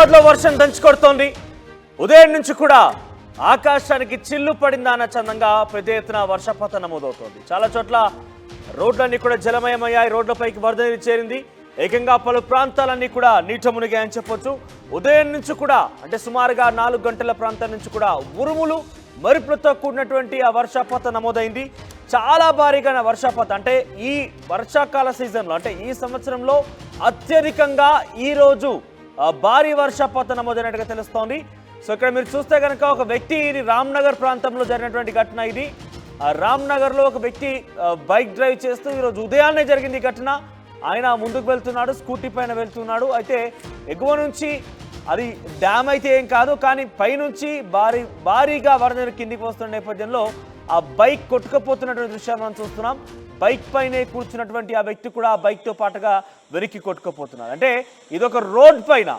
హైదరాబాద్ లో వర్షం దంచుకొడుతోంది. ఉదయం నుంచి కూడా ఆకాశానికి చిల్లు పడిందా అన్న చందంగా పెద్ద ఎత్తున వర్షపాతం నమోదవుతోంది. చాలా చోట్ల రోడ్లన్నీ కూడా జలమయమయ్యాయి. రోడ్లపైకి వరద నీరు చేరింది. ఏకంగా పలు ప్రాంతాలన్నీ కూడా నీట మునిగాయని చెప్పొచ్చు. ఉదయం నుంచి కూడా అంటే సుమారుగా 4 గంటల ప్రాంతం నుంచి కూడా ఉరుములు మెరుపులతో కూడినటువంటి ఆ వర్షపాతం నమోదైంది. చాలా భారీగా వర్షపాతం అంటే ఈ వర్షాకాల సీజన్లో అంటే ఈ సంవత్సరంలో అత్యధికంగా ఈరోజు భారీ వర్షపాతం నమోదైనట్టుగా తెలుస్తోంది. సో ఇక్కడ మీరు చూస్తే కనుక ఒక వ్యక్తి ఇది రామ్నగర్ ప్రాంతంలో జరిగినటువంటి ఘటన. ఇది రామ్నగర్లో ఒక వ్యక్తి బైక్ డ్రైవ్ చేస్తూ ఈరోజు ఉదయాన్నే జరిగింది ఈ ఘటన. ఆయన ముందుకు వెళ్తున్నాడు, స్కూటీ పైన వెళ్తున్నాడు. అయితే ఎగువ నుంచి అది డ్యామ్ అయితే ఏం కాదు, కానీ పైనుంచి భారీగా వరద నీరు కిందికి వస్తున్న నేపథ్యంలో ఆ బైక్ కొట్టుకుపోతున్నటువంటి దృశ్యాన్ని మనం చూస్తున్నాం. బైక్ పైనే కూర్చున్నటువంటి ఆ వ్యక్తి కూడా ఆ బైక్తో పాటుగా వెనక్కి కొట్టుకుపోతున్నారు. అంటే ఇదొక రోడ్ పైన